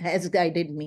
has guided me,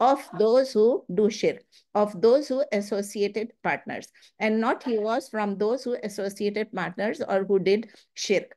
of those who do shirk, of those who associated partners, and not he was from those who associated partners or who did shirk।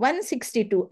162,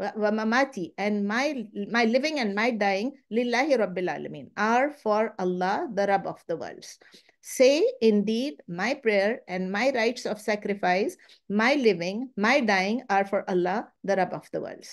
Mamati, and my living and my dying, lillahi rabbil alamin, are for Allah, the Rabb of the worlds. Say indeed, my prayer and my rites of sacrifice, my living, my dying are for Allah, the Rabb of the worlds।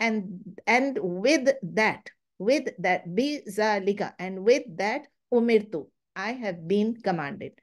and with that bizalika, and with that umirtu, I have been commanded।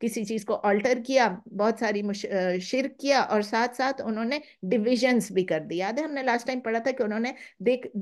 کسی چیز کو alter کیا, بہت ساری شرک کیا, اور ساتھ ساتھ انہوں نے ڈویژنس بھی کر دی. یاد ہے ہم نے لاسٹ ٹائم پڑھا تھا کہ انہوں نے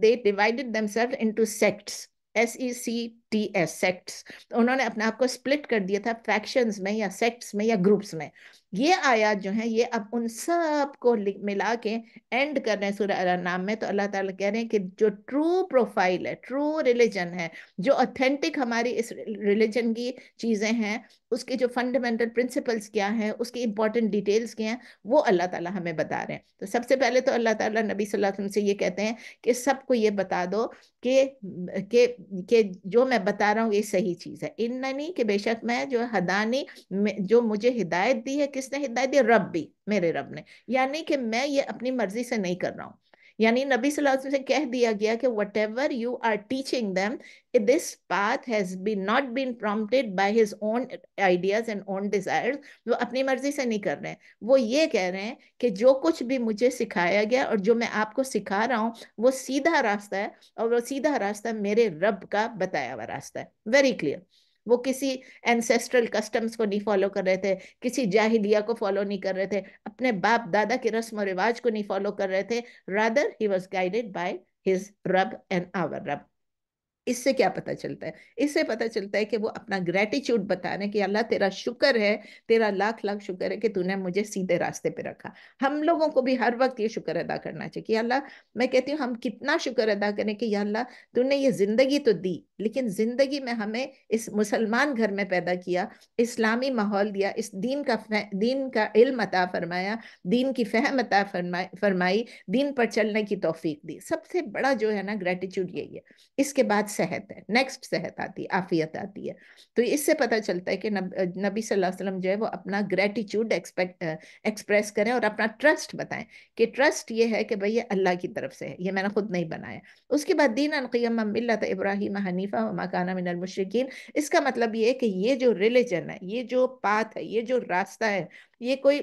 they divided themselves into sects, SECTS, sects. انہوں نے اپنے آپ کو سپلٹ کر دیا تھا فیکشنز میں یا سیکٹس میں یا گروپس میں. یہ آیات جو ہیں یہ اب ان سب کو ملا کے اینڈ کر رہے ہیں سورہ الانعام میں. تو اللہ تعالیٰ کہہ رہے ہیں کہ جو ٹرو پروفائل ہے, ٹرو ریلیجن ہے, جو اتھینٹک ہماری اس ریلیجن کی چیزیں ہیں, اس کے جو فنڈامنٹل پرنسپلز کیا ہیں, اس کی امپورٹنٹ ڈیٹیلز کیا ہیں, وہ اللہ تعالیٰ ہمیں بتا رہے ہیں. تو سب سے پہلے تو اللہ تعالیٰ نبی صلی اللہ علیہ وسلم سے یہ کہتے ہیں کہ سب کو یہ بتا دو کہ کہ کہ جو میں بتا رہا ہوں یہ صحیح چیز ہے. اننی, کہ بے شک میں, جو ہدانی, جو مجھے ہدایت دی ہے, کس نے ہدایت دی؟ رب بھی, میرے رب نے. یعنی کہ میں یہ اپنی مرضی سے نہیں کر رہا ہوں. یعنی نبی صلی اللہ علیہ وسلم سے کہہ دیا گیا کہ whatever you are teaching them, this path has been not been prompted by his own ideas and own desires. وہ اپنی مرضی سے نہیں کر رہے ہیں, وہ یہ کہہ رہے ہیں کہ جو کچھ بھی مجھے سکھایا گیا اور جو میں آپ کو سکھا رہا ہوں وہ سیدھا راستہ ہے, اور وہ سیدھا راستہ میرے رب کا بتایا ہوا راستہ ہے. Very clear. وہ کسی اینسیسٹرل کسٹمز کو نہیں فالو کر رہے تھے, کسی جاہلیہ کو فالو نہیں کر رہے تھے, اپنے باپ دادا کے رسم و رواج کو نہیں فالو کر رہے تھے. rather he was guided by his رب and our رب. اس سے کیا پتہ چلتا ہے؟ اس سے پتہ چلتا ہے کہ وہ اپنا گریٹیچیوڈ بتا رہے ہیں کہ اللہ تیرا شکر ہے, تیرا لاکھ لاکھ شکر ہے کہ تو نے مجھے سیدھے راستے پہ رکھا. ہم لوگوں کو بھی ہر وقت یہ شکر ادا کرنا چاہیے کہ اللہ, میں کہتی ہوں ہم کتنا شکر ادا کریں کہ یا اللہ تو نے یہ زندگی تو دی, لیکن زندگی میں ہمیں اس مسلمان گھر میں پیدا کیا, اسلامی ماحول دیا, اس دین کا علم عطا فرمایا, دین کی فہم عطا فرمائی, دین پر چلنے کی توفیق دی. سب سے بڑا جو ہے نا گریٹیچیوڈ یہی ہے. اس کے بعد صحت ہے, نیکسٹ صحت آتی ہے, عافیت آتی ہے. تو اس سے پتہ چلتا ہے کہ نبی صلی اللہ علیہ وسلم جو ہے وہ اپنا گریٹیچیوڈ ایکسپریس کریں اور اپنا ٹرسٹ بتائیں کہ ٹرسٹ یہ ہے کہ بھئی یہ اللہ کی طرف سے ہے, یہ میں نے خود نہیں بنایا. اس کے بعد دین قیما ملت ابراہیم حنیفہ وما کان من المشرکین. اس کا مطلب یہ ہے کہ یہ جو ریلیجن ہے, یہ جو پاتھ ہے, یہ جو راستہ ہے, یہ کوئی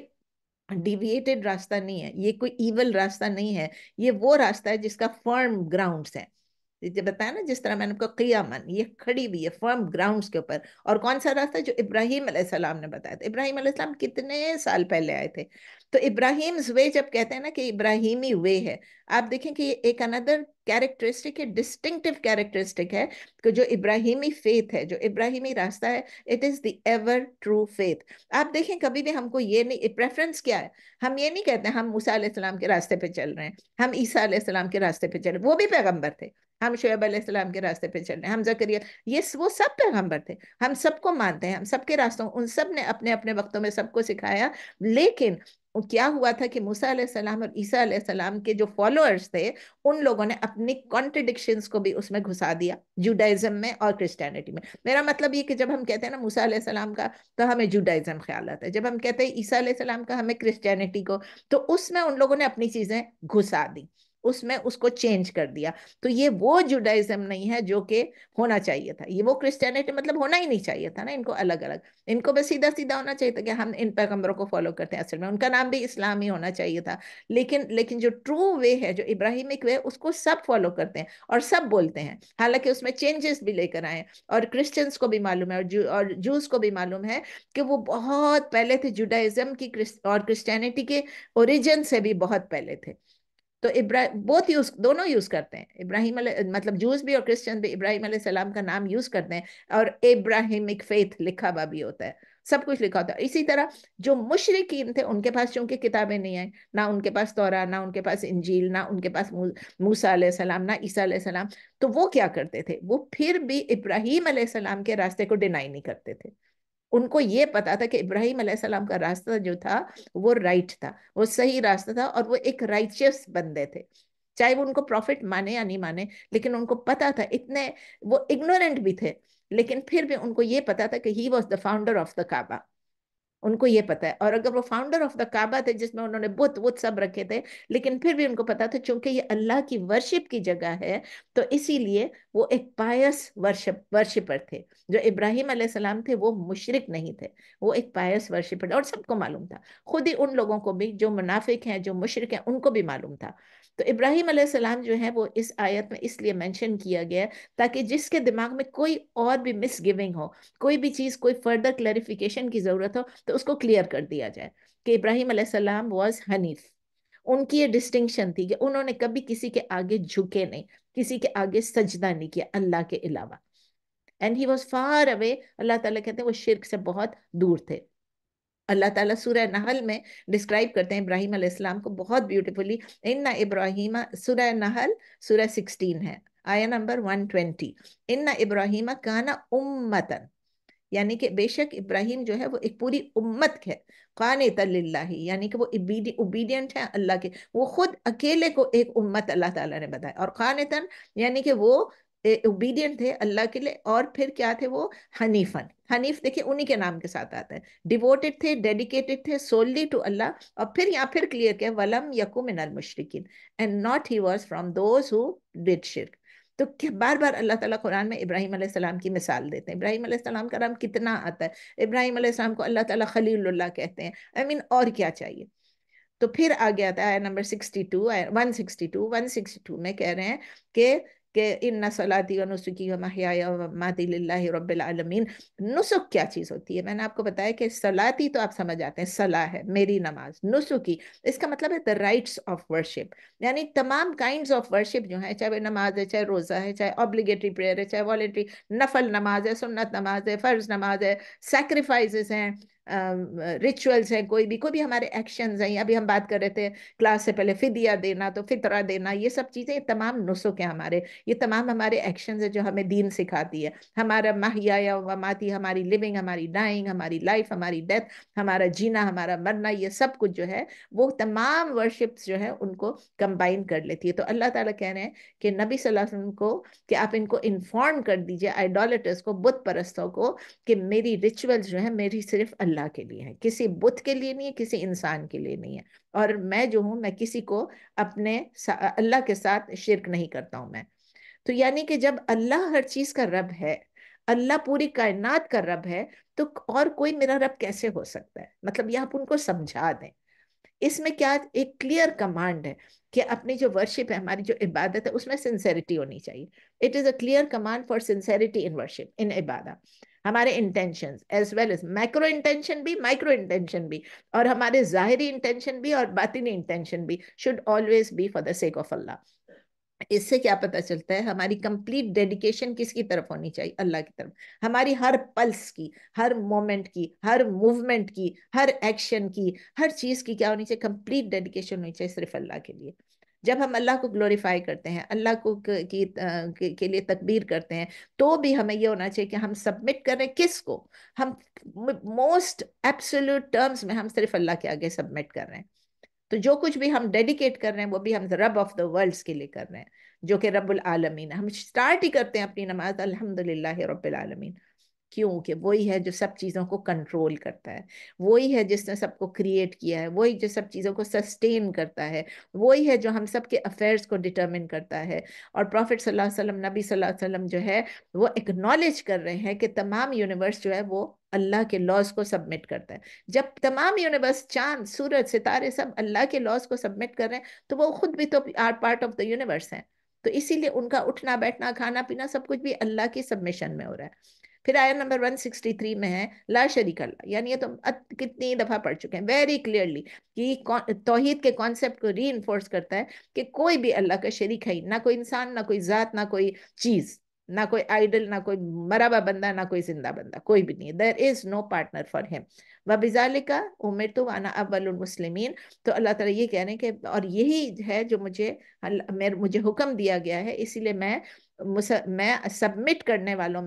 ڈیویٹڈ راستہ نہیں ہے, یہ کوئی ایول راستہ نہیں ہے. یہ وہ راستہ ہے جس کا فرم گراؤنڈز ہے. جو بتایا نا, جس طرح میں نے کو قیامن, یہ کھڑی ہوئی ہے فرم گراؤنڈز کے اوپر. اور کون سا راستہ؟ جو ابراہیم علیہ السلام نے بتایا تھا. ابراہیم علیہ السلام کتنے سال پہلے آئے تھے. تو ابراہیمز وے جب کہتے ہیں نا کہ ابراہیمی وے ہے, آپ دیکھیں کہ یہ ایک اندر کیریکٹرسٹک ہے, ڈسٹنکٹیو کیریکٹرسٹک ہے کہ جو ابراہیمی فیتھ ہے, جو ابراہیمی راستہ ہے, it is the ever true faith. آپ دیکھیں کبھی بھی ہم کو یہ نہیں, پریفرنس کیا ہے, ہم یہ نہیں کہتے ہم موسیٰ علیہ السلام کے راستے پہ چل رہے ہیں, ہم عیسیٰ علیہ السلام کے راستے پہ چل رہے ہیں, وہ بھی پیغمبر تھے. ہم شعیب علیہ السلام کے راستے پہ چل رہے ہیں, ہم زکریا, یہ وہ سب پیغمبر تھے, ہم سب کو مانتے ہیں, ہم سب کے راستوں, ان سب نے اپنے اپنے وقتوں میں سب کو سکھایا. لیکن کیا ہوا تھا کہ موسیٰ علیہ السلام اور عیسیٰ علیہ السلام کے جو فالوورز تھے, ان لوگوں نے اپنی کانٹرڈکشنز کو بھی اس میں گھسا دیا, جوڈائزم میں اور کرسچینٹی میں. میرا مطلب یہ کہ جب ہم کہتے ہیں نا موسیٰ علیہ السلام کا, تو ہمیں جوڈائزم خیال آتا ہے. جب ہم کہتے ہیں عیسیٰ علیہ السلام کا, ہمیں کرسچینٹی کو. تو اس میں ان لوگوں نے اپنی چیزیں گھسا دی, اس میں اس کو چینج کر دیا. تو یہ وہ جوڈائزم نہیں ہے جو کہ ہونا چاہیے تھا, یہ وہ کرسچینٹی مطلب ہونا ہی نہیں چاہیے تھا نا. ان کو الگ الگ, ان کو بس سیدھا سیدھا ہونا چاہیے تھا کہ ہم ان پیغمبروں کو فالو کرتے ہیں. اصل میں ان کا نام بھی اسلام ہی ہونا چاہیے تھا. لیکن جو ٹرو وے ہے, جو ابراہیمک وے, اس کو سب فالو کرتے ہیں اور سب بولتے ہیں, حالانکہ اس میں چینجز بھی لے کر آئے. اور کرسچنس کو بھی معلوم ہے اور جوز کو بھی معلوم ہے کہ وہ بہت پہلے تھے, جوڈائزم کی اور کرسچینٹی کے اوریجن سے بھی بہت پہلے تھے. تو بہت دونوں یوز کرتے ہیں. ابراہیم علیہ مطلب جوز بھی اور کرسچن بھی ابراہیم علیہ السلام کا نام یوز کرتے ہیں, اور ابراہیمک فیتھ لکھا ہوا بھی ہوتا ہے, سب کچھ لکھا ہوتا ہے. اسی طرح جو مشرکین تھے, ان کے پاس چونکہ کتابیں نہیں آئیں, نہ ان کے پاس توراہ, نہ ان کے پاس انجیل, نہ ان کے پاس موسیٰ علیہ السلام, نہ عیسیٰ علیہ السلام. تو وہ کیا کرتے تھے, وہ پھر بھی ابراہیم علیہ السلام کے راستے کو ڈینائی نہیں کرتے تھے. ان کو یہ پتا تھا کہ ابراہیم علیہ السلام کا راستہ جو تھا وہ رائٹ تھا, وہ صحیح راستہ تھا, اور وہ ایک رائچیس بندے تھے. چاہے وہ ان کو پروفٹ مانے یا نہیں مانے, لیکن ان کو پتا تھا, اتنے وہ اگنورنٹ بھی تھے, لیکن پھر بھی ان کو یہ پتا تھا کہ he was the founder of the Kaaba. ان کو یہ پتا ہے. اور اگر وہ فاؤنڈر آف دا کعبہ تھے جس میں انہوں نے بت وت سب رکھے تھے، لیکن پھر بھی ان کو پتا تھا چونکہ یہ اللہ کی ورشپ کی جگہ ہے، تو اسی لیے وہ ایک پائس ورشپر تھے. جو ابراہیم علیہ السلام تھے وہ مشرک نہیں تھے، وہ ایک پائس ورشپر، اور سب کو معلوم تھا. خود ہی ان لوگوں کو بھی جو منافق ہیں، جو مشرک ہیں، ان کو بھی معلوم تھا. تو ابراہیم علیہ السلام جو ہے وہ اس آیت میں اس لیے مینشن کیا گیا ہے تاکہ جس کے دماغ میں کوئی اور بھی مس گیونگ ہو، کوئی بھی چیز، کوئی فردر کلیریفیکیشن کی ضرورت ہو، تو اس کو کلیئر کر دیا جائے کہ ابراہیم علیہ السلام واز حنیف. ان کی یہ ڈسٹنکشن تھی کہ انہوں نے کبھی کسی کے آگے جھکے نہیں، کسی کے آگے سجدہ نہیں کیا اللہ کے علاوہ. And he was far away, Allah تعالیٰ کہتے ہیں وہ شرک سے بہت دور تھے. اللہ تعالیٰ سورہ نحل میں ڈسکرائب کرتے ہیں ابراہیم علیہ السلام کو بہت بیوٹیفلی. ان ابراہیم، سورہ نحل سورہ 16 ہے، آیا نمبر 120. ان ابراہیم کانا امتن، یعنی کہ بے شک ابراہیم جو ہے وہ ایک پوری امت ہے. قانتا للہ، یعنی کہ وہ اوبیڈینٹ ہے اللہ کے. وہ خود اکیلے کو ایک امت اللہ تعالیٰ نے بتایا. اور قانتاً یعنی کہ وہ اوبیڈینٹ تھے اللہ کے لیے. اور پھر کیا تھے وہ؟ حنیفن. حنیف دیکھیں انہی کے نام کے ساتھ آتا ہے. ڈیووٹڈ تھے، ڈیڈیکیٹڈ تھے سوللی ٹو اللہ. اور پھر یہاں پھر کلیئر کیا ولم یکو من المشرکین، and not he was from those who did شرک. تو بار بار اللہ تعالیٰ قرآن میں ابراہیم علیہ السلام کی مثال دیتے ہیں. ابراہیم علیہ السلام کا نام کتنا آتا ہے، ابراہیم علیہ السلام کو اللہ تعالیٰ خلیل اللہ کہتے ہیں. اور کیا چاہیے. تو پھر آگے آتا ہے نمبر 62، 162 میں کہہ رہے ہیں کہ ان صلاتی و نسکی و محیای و مماتی للہ رب العالمین. نسک کیا چیز ہوتی ہے؟ میں نے آپ کو بتایا کہ صلاتی تو آپ سمجھ آتے ہیں، صلاح ہے میری نماز. نسکی اس کا مطلب ہے the rights of worship، یعنی تمام کائنڈز آف ورشپ جو ہیں، چاہے وہ نماز ہے، چاہے روزہ ہے، چاہے obligatory prayer ہے، چاہے voluntary نفل نماز ہے، سنت نماز ہے، فرض نماز ہے، sacrifices ہیں، ریچولز ہیں، کوئی بھی ہمارے ایکشنز ہیں. ابھی ہم بات کر رہے تھے کلاس سے پہلے فدیہ دینا، تو فطرہ دینا، یہ سب چیزیں، یہ تمام نسک ہیں ہمارے. یہ تمام ہمارے ایکشنز ہیں جو ہمیں دین سکھاتی ہے. ہمارا محیا و مماتی، ہماری لیونگ، ہماری ڈائنگ، ہماری لائف، ہماری ڈیتھ، ہمارا جینا، ہمارا مرنا، یہ سب کچھ جو ہے وہ تمام ورشپس جو ہے ان کو کمبائن کر لیتی ہے. تو اللہ تعالیٰ کہہ رہے ہیں کہ نبی صلی اللہ علیہ وسلم کو کہ آپ ان کو انفارم کر دیجئے، آئیڈولیٹرز کو، بت پرستوں کو، کہ میری ریچولز جو ہے میری صرف اللہ کے لیے ہے، کسی بت کے لیے نہیں ہے، کسی انسان کے لیے نہیں ہے. اور میں جو ہوں، میں کسی کو اپنے اللہ کے ساتھ شرک نہیں کرتا ہوں میں. تو یعنی کہ جب اللہ ہر چیز کا رب ہے، اللہ پوری کائنات کا رب ہے، تو اور کوئی میرا رب کیسے ہو سکتا ہے؟ مطلب یہ آپ ان کو سمجھا دیں. اس میں کیا ایک کلیئر کمانڈ ہے کہ اپنی جو ورشپ ہے، ہماری جو عبادت ہے، اس میں سنسیریٹی ہونی چاہیے. It is a clear command for sincerity in worship, in عبادت. ہمارے intentions as well as macro intention بھی، مائکرو انٹینشن بھی، اور ہمارے ظاہری انٹینشن بھی اور باطنی انٹینشن بھی should always be for the sake of Allah. اس سے کیا پتہ چلتا ہے؟ ہماری کمپلیٹ ڈیڈیکیشن کس کی طرف ہونی چاہیے؟ اللہ کی طرف. ہماری ہر پلس کی، ہر مومنٹ کی، ہر موومنٹ کی، ہر ایکشن کی، ہر چیز کی کیا ہونی چاہیے؟ کمپلیٹ ڈیڈیکیشن ہونی چاہیے صرف اللہ کے لیے. جب ہم اللہ کو گلوریفائی کرتے ہیں، اللہ کو کے لیے تکبیر کرتے ہیں، تو بھی ہمیں یہ ہونا چاہیے کہ ہم سبمٹ کر رہے ہیں کس کو؟ ہم موسٹ ایبسولوٹ ٹرمز میں ہم صرف اللہ کے آگے سبمٹ کر رہے ہیں. تو جو کچھ بھی ہم ڈیڈیکیٹ کر رہے ہیں وہ بھی ہم رب آف دا ورلڈس کے لیے کر رہے ہیں، جو کہ رب العالمین ہے. ہم سٹارٹ ہی کرتے ہیں اپنی نماز الحمدللہ رب العالمین، کیونکہ وہی ہے جو سب چیزوں کو کنٹرول کرتا ہے، وہی ہے جس نے سب کو کریٹ کیا ہے، وہی جو سب چیزوں کو سسٹین کرتا ہے، وہی ہے جو ہم سب کے افیئرز کو ڈٹرمن کرتا ہے. اور پروفٹ صلی اللہ علیہ وسلم، نبی صلی اللہ علیہ وسلم جو ہے وہ اکنالج کر رہے ہیں کہ تمام یونیورس جو ہے وہ اللہ کے لاز کو سبمٹ کرتا ہے. جب تمام یونیورس، چاند، سورج، ستارے سب اللہ کے لاز کو سبمٹ کر رہے ہیں، تو وہ خود بھی تو are part of the universe ہیں. تو اسی لیے ان کا اٹھنا بیٹھنا، کھانا پینا، سب کچھ بھی اللہ کی سبمیشن میں ہو رہا ہے. پھر آیت نمبر 163 میں ہے لا شریک اللہ، یعنی یہ تو کتنی دفعہ پڑھ چکے ہیں ویری کلیئرلی کہ توحید کے کانسیپٹ کو ری انفورس کرتا ہے کہ کوئی بھی اللہ کا شریک ہے ہی، نہ کوئی انسان، نہ کوئی ذات، نہ کوئی چیز، نہ کوئی آئیڈل، نہ کوئی مرا ہوا بندہ، نہ کوئی زندہ بندہ، کوئی بھی نہیں ہے. دیر از نو پارٹنر فار ہم. وَبِذَالِكَ أُمِرْتُ وَأَنَا أَوَّلُ الْمُسْلِمِينَ. تو اللہ تعالیٰ یہ کہہ رہے ہیں کہ اور یہی ہے جو مجھے حکم دیا گیا ہے، اسی لیے میں سبمٹ کرنے والوں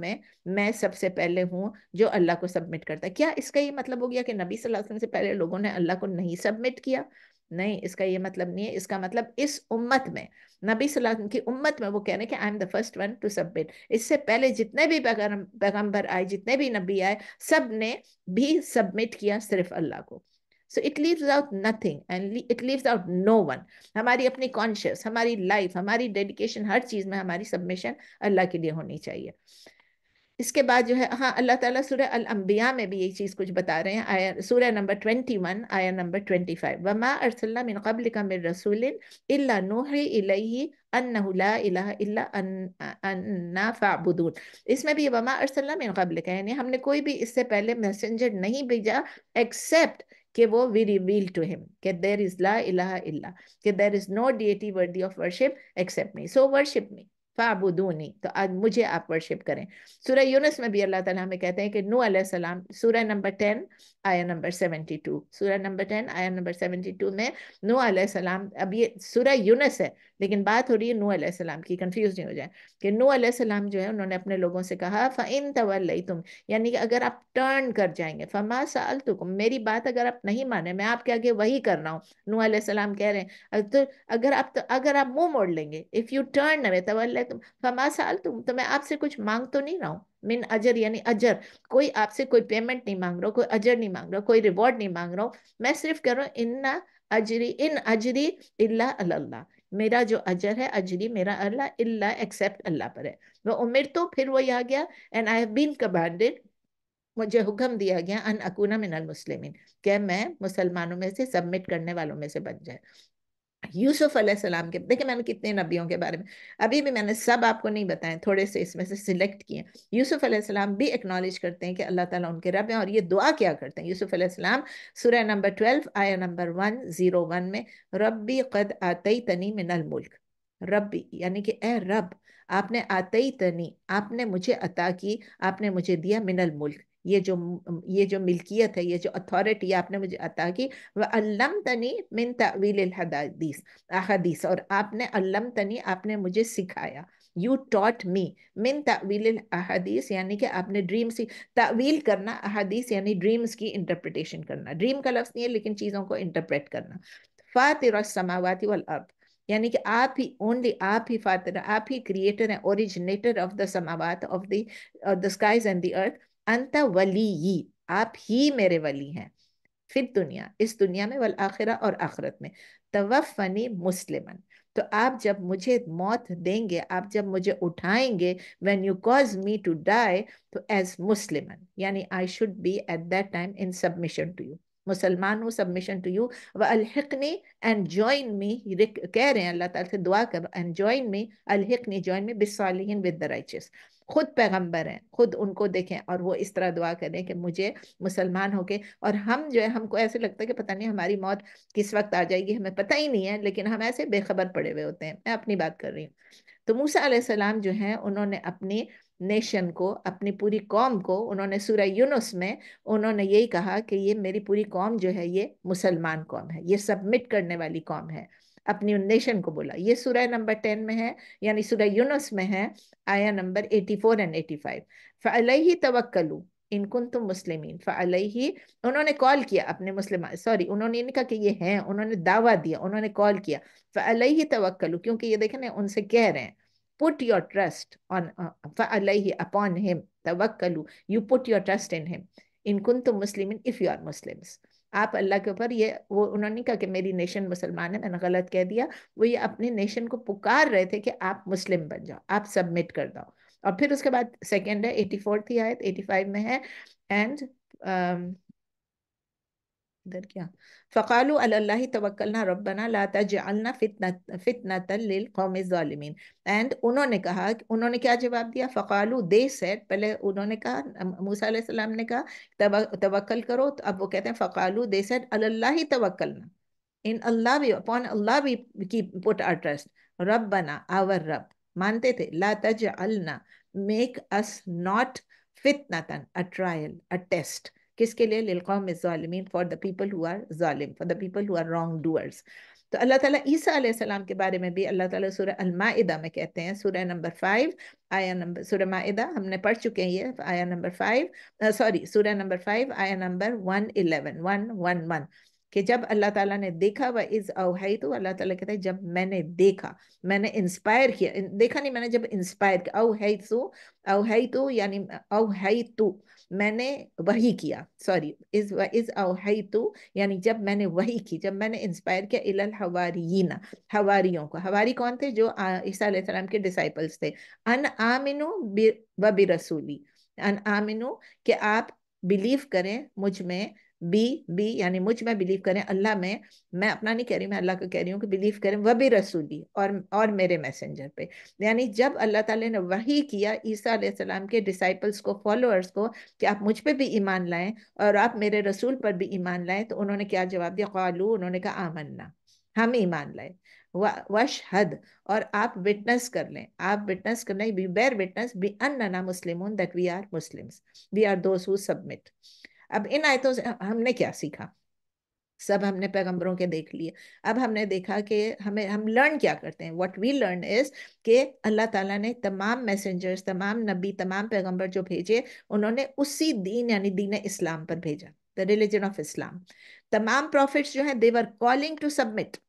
میں سب سے پہلے ہوں جو اللہ کو سبمٹ کرتا ہے. کیا اس کا یہ مطلب ہو گیا کہ نبی صلی اللہ علیہ وسلم سے پہلے لوگوں نے اللہ کو نہیں سبمٹ کیا؟ نہیں، اس کا یہ مطلب نہیں ہے. اس کا مطلب اس امت میں، نبی صلی اللہ علیہ وسلم کی امت میں وہ کہہ رہے ہیں کہ I am the first one to submit. اس سے پہلے جتنے بھی پیغمبر آئے، جتنے بھی نبی آئے، سب نے بھی سبمٹ کیا صرف اللہ کو. So it leaves out nothing and it leaves out no one. ہماری اپنی کانشیس، ہماری لائف، ہماری ڈیڈیکیشن، ہر چیز میں ہماری سبمیشن اللہ کے لیے ہونی چاہیے. اس کے بعد جو ہے، ہاں، اللہ تعالیٰ سورہ الانبیاء میں بھی یہی چیز کچھ بتا رہے ہیں. آیا سورہ نمبر 21 آیا نمبر 25، وما ارسلنا من قبلک من رسول الا نوحی الیہ انہ لا الہ الا انا فاعبدون. اس میں بھی وما ارسلنا من قبلک، یعنی ہم نے کوئی بھی اس سے پہلے میسنجر نہیں بھیجا ایکسیپٹ کہ وہ وی ریویل ٹو ہم کہ دیر از لا الہ الا، کہ there is no deity worthy of worship except me, so worship me فاعبدونی، تو آج مجھے آپ ورشپ کریں. سورہ یونس میں بھی اللہ تعالیٰ ہمیں کہتے ہیں کہ نوح علیہ السلام، سورہ نمبر 10 آیا نمبر 72، سورہ نمبر 10 آیا نمبر 72 میں نوح علیہ السلام، اب یہ سورہ یونس ہے لیکن بات ہو رہی ہے نوح علیہ السلام کی، کنفیوز نہیں ہو جائے، کہ نوح علیہ السلام جو ہے انہوں نے اپنے لوگوں سے کہا فَإِن تَوَلَّيْتُمْ، یعنی کہ اگر آپ ٹرن کر جائیں گے، فَمَا سَأَلْتُكُمْ، میری بات اگر آپ نہیں مانیں، میں آپ کے آگے وہی کر رہا ہوں. نوح علیہ السلام کہہ رہے ہیں تو اگر آپ منہ موڑ لیں گے، if you turn away تَوَلَّيْتُمْ فَمَا سَأَلْتُمْ، تو میں آپ سے کچھ مانگ تو نہیں رہا ہوں. من اجر، یعنی اجر، کوئی آپ سے کوئی پیمنٹ نہیں مانگ رہا، کوئی اجر نہیں مانگ رہا، کوئی ریوارڈ نہیں مانگ رہا ہوں. میں صرف کہہ رہا ہوں ان اجری الا اللہ، میرا جو اجر ہے، اجری میرا اللہ، اللہ ایکسپٹ اللہ پر ہے. وہ عمر تو پھر وہی آ گیا، and I have been commanded, مجھے حکم دیا گیا ان اکونا من المسلمین، کہ میں مسلمانوں میں سے، سبمٹ کرنے والوں میں سے بن جائے. یوسف علیہ السلام کے، دیکھیں میں نے کتنے نبیوں کے بارے میں، ابھی بھی میں نے سب آپ کو نہیں بتائے، تھوڑے سے اس میں سے سلیکٹ کیے. یوسف علیہ السلام بھی ایکنالج کرتے ہیں کہ اللہ تعالیٰ ان کے رب ہیں، اور یہ دعا کیا کرتے ہیں. یوسف علیہ السلام سورہ نمبر 12 آیا نمبر 101 میں، ربی قد آتیتنی من الملک، ربی یعنی کہ اے رب، آپ نے آتیتنی، آپ نے مجھے عطا کی، آپ نے مجھے دیا من الملک، یہ جو ملکیت ہے، یہ جو اتھارٹی آپ نے مجھے عطا کی. وَعَلَّمْتَنِي مِن تَأْوِيلِ الْأَحَادِيث، اور آپ نے علمتنی، آپ نے مجھے سکھایا. You taught me من تأویل الاحادیث، یعنی کہ آپ نے ڈریم سے تعویل کرنا، احادیث یعنی ڈریمز کی انٹرپریٹیشن کرنا، ڈریم کا لفظ نہیں ہے لیکن چیزوں کو انٹرپریٹ کرنا. فاطر السماوات والارض، یعنی کہ آپ ہی، اونلی آپ ہی فاطر، آپ ہی کریٹر ہیں، اوریجنیٹر آف دا سماوات، of the skies and the earth. انت ولی، آپ ہی میرے ولی ہیں، فی دنیا، اس دنیا میں، والآخرہ، اور آخرت میں. توفنی مسلمن، تو آپ جب مجھے موت دیں گے، آپ جب مجھے اٹھائیں گے، when you cause me to die، تو as مسلمن، یعنی I should be at that time in submission to you، مسلمان ہوں، submission to you. وَأَلْحِقْنِي، and join me، کہہ رہے ہیں اللہ تعالیٰ سے دعا کر، and join me، الحقنی، join me، بالصالحین، with the righteous. خود پیغمبر ہیں، خود ان کو دیکھیں اور وہ اس طرح دعا کریں کہ مجھے مسلمان ہو کے، اور ہم جو ہے، ہم کو ایسے لگتا ہے کہ پتہ نہیں ہماری موت کس وقت آ جائے گی، ہمیں پتہ ہی نہیں ہے، لیکن ہم ایسے بے خبر پڑے ہوئے ہوتے ہیں. میں اپنی بات کر رہی ہوں. تو موسیٰ علیہ السلام جو ہیں، انہوں نے اپنی نیشن کو، اپنی پوری قوم کو، انہوں نے سورہ یونس میں انہوں نے یہی کہا کہ یہ میری پوری قوم جو ہے، یہ مسلمان قوم ہے، یہ سبمٹ کرنے والی قوم ہے. اپنی نیشن کو بولا. یہ سورہ نمبر 10 میں ہے، یعنی سورہ یونس میں ہے، آیا نمبر 84 and 85. فَعَلَيْهِ تَوَكَّلُوا ان کنتم مسلمین، فعلیہ، انہوں نے کال کیا اپنے مسلمان، سوری، انہوں نے نہیں کہا کہ یہ ہیں، انہوں نے دعویٰ دیا، انہوں نے کال کیا. فعلیہ توکلوا، کیونکہ یہ دیکھیں نا، ان سے کہہ رہے ہیں put your trust on، فعلیہ، upon him، توکلوا، you put your trust in him، ان کنتم مسلمین، if you are Muslims. آپ اللہ کے اوپر، یہ وہ انہوں نے کہا کہ میری نیشن مسلمان ہے، میں نے غلط کہہ دیا، وہ یہ اپنی نیشن کو پکار رہے تھے کہ آپ مسلم بن جاؤ، آپ سبمٹ کر دو. اور پھر اس کے بعد سیکنڈ ہے 84 تھی آیت، 85 میں ہے، اینڈ ادھر کیا، فقالوا علی اللہ توکلنا ربنا لا تجعلنا فتنة للقوم الظالمین. اینڈ انہوں نے کہا، انہوں نے کیا جواب دیا، فقالوا، دے سیڈ، پہلے انہوں نے کہا، موسیٰ علیہ السلام نے کہا توکل کرو، تو اب وہ کہتے ہیں فقالوا، دے سیڈ علی اللہ توکلنا، ان اللہ بھی، اپون اللہ بھی کی پٹ آر ٹرسٹ، ربنا، آور رب، مانتے تھے، لا تجعلنا، میک اس ناٹ فتنتن، a trial، a test، کس کے لیے، للقوم الظالمین، for the people who are ظالم، for the people who are wrong doers. تو اللہ تعالیٰ عیسیٰ علیہ السلام کے بارے میں بھی اللہ تعالیٰ سورہ المائدہ میں کہتے ہیں، سورہ نمبر 5 آیا نمبر، سورہ مائدہ ہم نے پڑھ چکے ہیں، یہ آیا نمبر 5، سوری، سورہ نمبر 5 آیا نمبر 111، کہ جب اللہ تعالیٰ نے دیکھا وہ از اوہی تو اللہ تعالیٰ کہتا ہے جب میں نے دیکھا، میں نے انسپائر کیا، دیکھا نہیں، میں نے جب انسپائر کیا، اوہی تو یعنی اوہی تو میں نے وحی کیا، سوری از اوہی تو یعنی جب میں نے وحی کی، جب میں نے انسپائر کیا الی الحواریین، حواریوں کو، حواری کون تھے؟ جو عیسیٰ علیہ السلام کے ڈسائپلس تھے، ان آمنو و برسولی، ان آمنو کہ آپ بلیو کریں مجھ میں، بی یعنی مجھ میں بلیو کریں، اللہ میں اپنا نہیں کہہ رہی، میں اللہ کو کہہ رہی ہوں کہ بلیو کریں وہ بھی رسولی، اور میرے میسنجر پہ، یعنی جب اللہ تعالیٰ نے وحی کیا عیسیٰ علیہ السلام کے ڈسائپلس کو، فالوورز کو، کہ آپ مجھ پہ بھی ایمان لائیں اور آپ میرے رسول پر بھی ایمان لائیں، تو انہوں نے کیا جواب دیا؟ قالو، انہوں نے کہا آمنا، ہم ایمان لائے، وشہد، اور آپ وٹنس کر لیں، آپ وٹنس کر لیں، بی بیئر وٹنس بی اننا مسلمون، that we are Muslims, we are those who submit. اب ان آیتوں سے ہم نے کیا سیکھا؟ سب ہم نے پیغمبروں کے دیکھ لیے، اب ہم نے دیکھا کہ ہم لرن کیا کرتے ہیں، واٹ وی لرن از کہ اللہ تعالیٰ نے تمام میسنجرز، تمام نبی، تمام پیغمبر جو بھیجے، انہوں نے اسی دین یعنی دین اسلام پر بھیجا، the religion of اسلام۔ تمام پروفٹس جو ہیں they were calling to submit،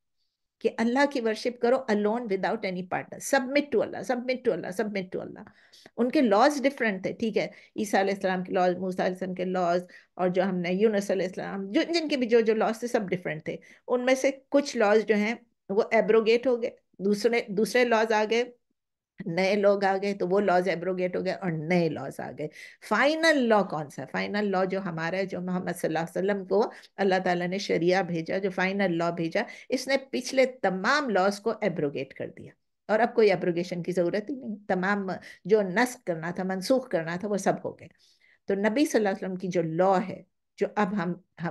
کہ اللہ کی ورشپ کرو alone without any partner، submit to Allah, submit to Allah, submit to اللہ۔ ان کے لاز ڈفرینٹ تھے، ٹھیک ہے، عیسیٰ علیہ السلام کے لاز، موسیٰ علیہ السلام کے لاز، اور جو ہم نے یونس علیہ السلام، جن کے بھی جو لاز تھے سب ڈفرینٹ تھے۔ ان میں سے کچھ لاز جو ہیں وہ ایبروگیٹ ہو گئے، دوسرے لاز آ گئے، نئے لوگ آ گئے، تو وہ لاز ایبروگیٹ ہو گئے اور نئے لاز آ گئے۔ فائنل لا کون سا؟ فائنل لا جو ہمارا ہے، جو محمد صلی اللہ علیہ وسلم کو اللہ تعالیٰ نے شریعہ بھیجا، جو فائنل لا بھیجا، اس نے پچھلے تمام لاز کو ایبروگیٹ کر دیا، اور اب کوئی ایبروگیشن کی ضرورت ہی نہیں، تمام جو نسخ کرنا تھا، منسوخ کرنا تھا، وہ سب ہو گئے۔ تو نبی صلی اللہ علیہ وسلم کی جو لا ہے، جو اب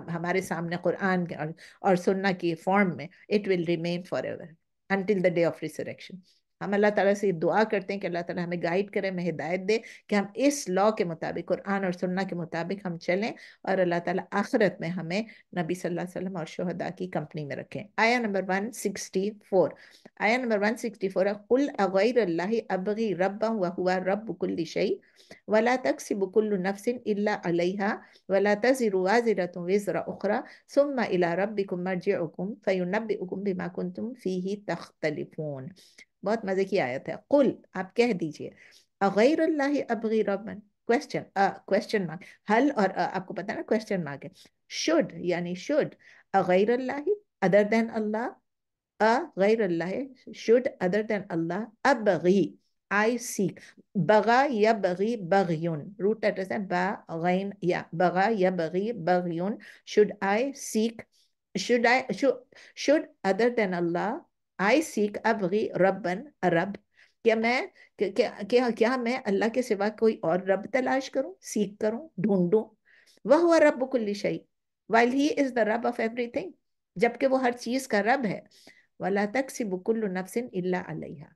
ہمارے سامنے قرآن کے اور سنہ کی فارم میں، it will remain forever until the day of resurrection. ہم اللہ تعالیٰ سے دعا کرتے ہیں کہ اللہ تعالیٰ ہمیں گائیڈ کرے، ہمیں ہدایت دے کہ ہم اس لا کے مطابق، قرآن اور سنہ کے مطابق ہم چلیں، اور اللہ تعالیٰ آخرت میں ہمیں نبی صلی اللہ علیہ وسلم اور شہداء کی کمپنی میں رکھیں۔ آیا نمبر 164، آیا نمبر 164 ہے، قل اغیر اللہ ابغی ربا وہو رب کل شیء ولا تکسب کل نفس الا علیہا ولا تزر وازرۃ وزر اخرى ثم الى ربکم مرجعکم فینبئکم بما کنتم فیہ تختلفون۔ بہت مزے کی آیت ہے۔ قل، آپ کہہ دیجئے، اغیر اللہ ابغی ربن، کوشچن مارک، ہل، اور آپ کو پتا نا کوشچن مارک ہے، شوڈ یعنی شوڈ، اغیر اللہ ادر دین اللہ، غیر Allah should other than Allah، ابغی I seek، بغا یبغی بغیون، روٹ لیٹرز ہیں با غین یا، بغا یبغی بغیون، should I seek، should other than Allah I seek ابغی ربن، رب، کیا میں اللہ کے سوا کوئی اور رب تلاش کروں، سیکھ کروں، ڈھونڈوں؟ وَهُوَ رَبُّ كُلِّ شَيْءٍ while he is the رب of everything، جبکہ وہ ہر چیز کا رب ہے۔ وَلَا تَكْسِبُ كُلُّ نَفْسٍ إِلَّا عَلَيْهَا،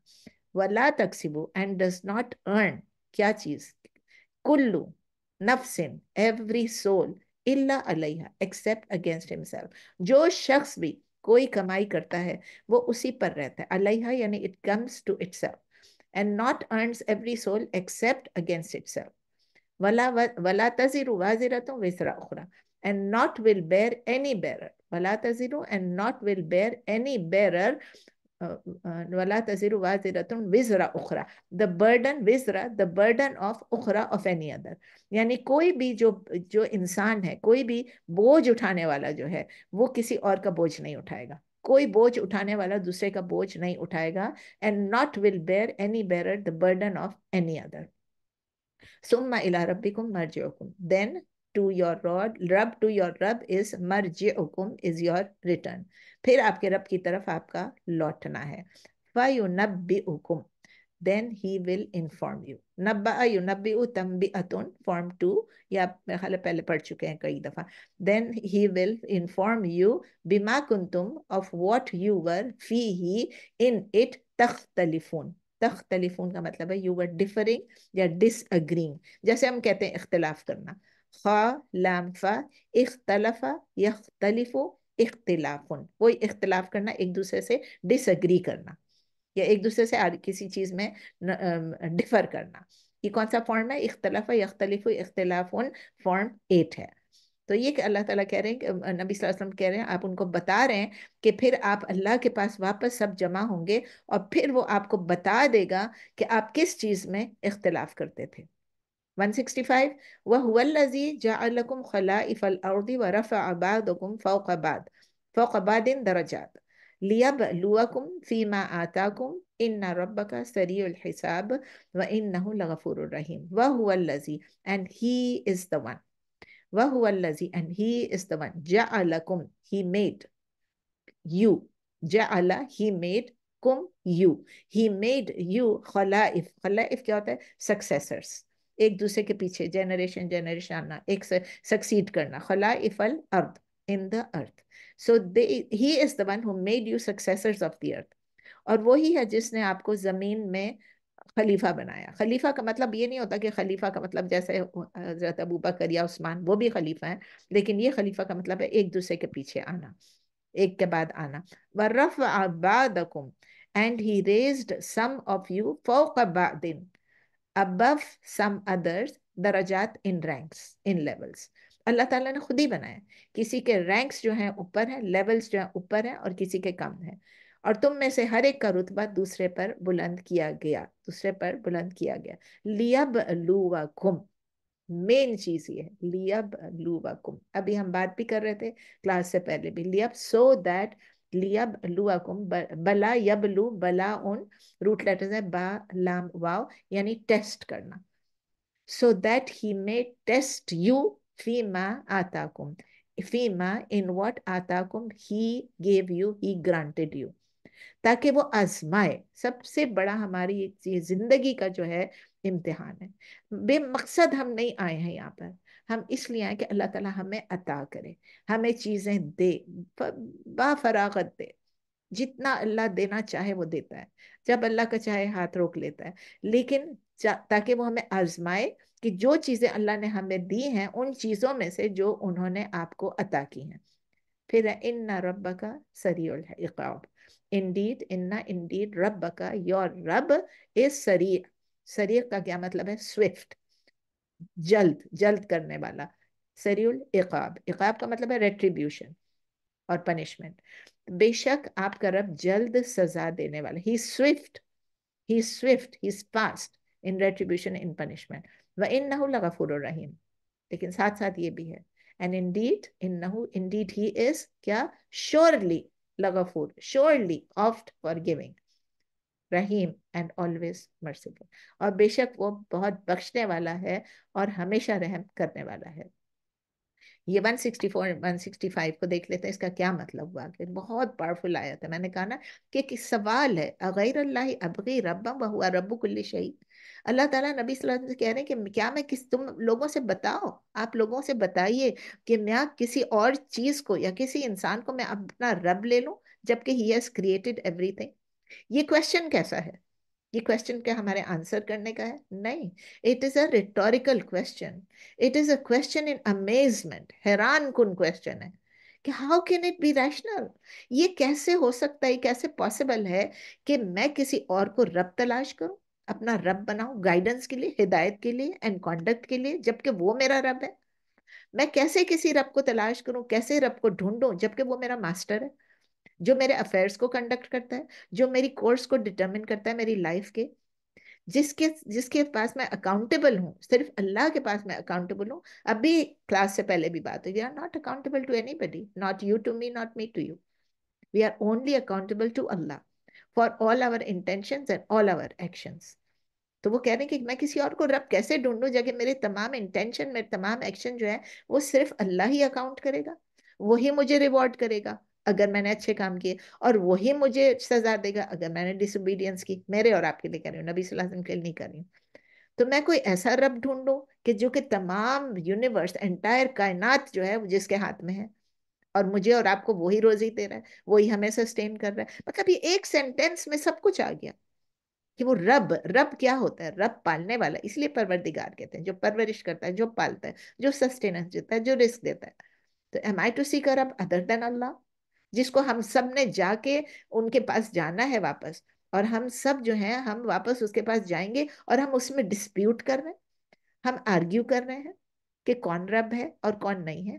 وَلَا تَكْسِبُ and does not earn، کیا چیز؟ کلو نفسن every soul، إِلَّا عَلَيْهَا except against himself، جو شخص بھی کوئی کمائی کرتا ہے وہ اسی پر رہتا ہے، علیہا یعنی it comes to itself، and not earns every soul except against itself۔ وَلَا تَزِرُ وَازِرَةٌ وِزْرَ أُخْرَى and not will bear any bearer، وَلَا تَزِرُ and not will bear any bearer، وَلَا تَزِرُ وَازِرَةٌ وِزْرَ أُخْرَى the burden، وِزْرَ the burden of أُخْرَى of any other، یعنی کوئی بھی جو انسان ہے، کوئی بھی بوجھ اٹھانے والا جو ہے، وہ کسی اور کا بوجھ نہیں اٹھائے گا، کوئی بوجھ اٹھانے والا دوسرے کا بوجھ نہیں اٹھائے گا، and not will bear any bearer the burden of any other۔ ثم الى ربکم مرجعکم then to your رب is مرجعکم is your return، پھر آپ کے رب کی طرف آپ کا لوٹنا ہے۔ فَيُنَبِّئُكُم then he will inform you، نبأ ينبئ تنبئۃ form 2، یا میرے خیال ہے پہلے پڑھ چکے ہیں کئی دفعہ۔ then he will inform you بما کنتم of what you were فیہ in it تختلفون، تختلفون کا مطلب ہے you were differing یا ڈس اگرینگ، جیسے ہم کہتے ہیں اختلاف کرنا، خا لام فا، اختلف یختلف اختلافن، وہی اختلاف کرنا، ایک دوسرے سے ڈس اگری کرنا، یا ایک دوسرے سے کسی چیز میں ڈفر کرنا۔ یہ کون سا فارم ہے؟ اختلف یختلف اختلافن، فارم 8 ہے۔ تو یہ کہ اللہ تعالیٰ کہہ رہے ہیں کہ نبی صلی اللہ علیہ وسلم کہہ رہے ہیں، آپ ان کو بتا رہے ہیں کہ پھر آپ اللہ کے پاس واپس سب جمع ہوں گے، اور پھر وہ آپ کو بتا دے گا کہ آپ کس چیز میں اختلاف کرتے تھے۔ 165 وَهُوَ الَّذِي جَعَلَ لَكُمْ خَلَائِفَ الْأَرْضِ وَرَفَعَ بَعْضَكُمْ فَوْقَ بَعْضٍ دَرَجَاتٍ لِيَبْلُوَكُمْ فِي مَا آتَاكُمْ إِنَّ رَبَّكَ سَرِيعُ الْحِسَابِ وَإِنَّهُ لَغَفُورٌ رَحِيمٌ وَهُوَ الَّذِي and he is the one وَهُوَ الَّذِي and he is the one جَعَلَكُمْ he made you جعل he made come you he made you خلائف خلائف کیا ہوتا ہے successors ایک دوسرے کے پیچھے جنریشن جنریشن آنا ایک succeed کرنا خلائف الارض in the earth so he is the one who made you successors of the earth اور وہی ہے جس نے آپ کو زمین میں خلیفہ بنایا۔ خلیفہ کا مطلب یہ نہیں ہوتا کہ خلیفہ کا مطلب جیسے حضرت ابو بکر یا عثمان وہ بھی خلیفہ ہیں، لیکن یہ خلیفہ کا مطلب ہے ایک دوسرے کے پیچھے آنا، ایک کے بعد آنا۔ وَرَفْعَ بَعْضَكُمْ and he raised some of you فوق بعض above some others درجات in ranks in levels۔ اللہ تعالیٰ نے خود ہی بنایا، کسی کے رینکس جو ہیں اوپر ہیں، لیولز جو ہیں اوپر ہیں، اور کسی کے کم ہیں، اور تم میں سے ہر ایک کا رتبہ دوسرے پر بلند کیا گیا، دوسرے پر بلند کیا گیا۔ لِيَبْلُوَكُمْ مین چیز یہ ہے لیبلوکم، ابھی ہم بات بھی کر رہے تھے کلاس سے پہلے بھی، لیب سو دیٹ لیبلوکم، بلا یبلو بلا ان روٹ لیٹرز ہے با لام واو، یعنی ٹیسٹ کرنا، so that he may test you فیما آتاکم، فیما ان what آتاکم he gave you he granted you، تاکہ وہ آزمائے۔ سب سے بڑا ہماری زندگی کا جو ہے امتحان ہے، بے مقصد ہم نہیں آئے ہیں یہاں پر، ہم اس لیے آئے کہ اللہ تعالیٰ ہمیں عطا کرے، ہمیں چیزیں دے، با فراغت دے، جتنا اللہ دینا چاہے وہ دیتا ہے، جب اللہ کا چاہے ہاتھ روک لیتا ہے، لیکن تاکہ وہ ہمیں آزمائے کہ جو چیزیں اللہ نے ہمیں دی ہیں ان چیزوں میں سے جو انہوں نے آپ کو عطا کی ہیں۔ پھر ان ربک سریع العقاب، indeed ربک your رب is سریع، سریع کا کیا مطلب ہے؟ سوئفٹ، جلد جلد کرنے والا، سریع العقاب، عقاب کا مطلب ہے ریٹریبیوشن اور پنشمنٹ، بے شک آپ کا رب جلد سزا دینے والا، he is swift he is fast in retribution in punishment وَإِنَّهُ لَغَفُورٌ رَحِيمٌ، لیکن ساتھ ساتھ یہ بھی ہے and indeed he is کیا؟ surely لغفور، surely oft forgiving، Rahim and always merciful، اور بے شک وہ بہت بخشنے والا ہے اور ہمیشہ رحم کرنے والا ہے۔ یہ 164 165 کو دیکھ لیتے ہیں، اس کا کیا مطلب ہوا کہ بہت پاورفل آیت ہے۔ میں نے کہا نا کہ سوال ہے، اغیر اللہ ابغی ربا وہو رب کل شیء، اللہ تعالیٰ نبی صلی اللہ علیہ وسلم سے کہہ رہے ہیں کہ کیا میں تم لوگوں سے بتاؤ، آپ لوگوں سے بتائیے کہ میں کسی اور چیز کو یا کسی انسان کو میں اپنا رب لے لوں جبکہ he has created everything۔ یہ کوشچن کیسا ہے؟ یہ کوشچن کیا ہمارے آنسر کرنے کا ہے؟ نہیں، it is a rhetorical question, it is a question in amazement, حیران کن کوشچن ہے کہ how can it be rational, یہ کیسے ہو سکتا ہے، کیسے پاسبل ہے کہ میں کسی اور کو رب تلاش کروں، اپنا رب بناؤں گائیڈنس کے لیے، ہدایت کے لیے اینڈ کانڈکٹ کے لیے، جبکہ وہ میرا رب ہے۔ میں کیسے کسی رب کو تلاش کروں، کیسے رب کو ڈھونڈوں جبکہ وہ میرا ماسٹر ہے، جو میرے افیئرس کو کنڈکٹ کرتا ہے، جو میری کورس کو ڈٹرمن کرتا ہے میری لائف کے، جس کے پاس میں اکاؤنٹیبل ہوں، صرف اللہ کے پاس میں اکاؤنٹیبل ہوں۔ ابھی کلاس سے پہلے بھی بات ہوئی، we are not accountable to anybody, not you to me, not me to you, we are only accountable to اللہ for all our intentions and all our actions. تو وہ کہہ رہے ہیں کہ میں کسی اور کو رب کیسے ڈھونڈوں جگہ میرے تمام انٹینشن، میرے تمام ایکشن جو ہے وہ صرف اللہ ہی اکاؤنٹ کرے گا، وہی مجھے ریوارڈ کرے گا اگر میں نے اچھے کام کیے، اور وہی مجھے سزا دے گا اگر میں نے ڈس اوبیڈینس کی، میرے اور آپ کے لیے کر رہی ہوں، نبی صلی اللہ علیہ وسلم کے لیے نہیں کر رہی ہوں۔ تو میں کوئی ایسا رب ڈھونڈوں کہ جو کہ تمام یونیورس، انٹائر کائنات جو ہے وہ جس کے ہاتھ میں ہے، اور مجھے اور آپ کو وہی روزی دے رہا ہے، وہی ہمیں سسٹین کر رہا ہے۔ مطلب یہ ایک سینٹینس میں سب کچھ آ گیا کہ وہ رب کیا ہوتا ہے؟ رب پالنے والا، اس لیے پروردگار کہتے ہیں، جو پرورش کرتا ہے، جو پالتا ہے، جو سسٹیننس دیتا ہے، جو رزق دیتا ہے۔ تو ایم آئی ٹو سیک اے رب ادر دین اللہ، جس کو ہم سب نے جا کے ان کے پاس جانا ہے واپس، اور ہم سب جو ہیں ہم واپس اس کے پاس جائیں گے، اور ہم اس میں ڈسپیوٹ کر رہے ہیں، ہم آرگیو کر رہے ہیں کہ کون رب ہے اور کون نہیں ہے۔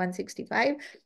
165,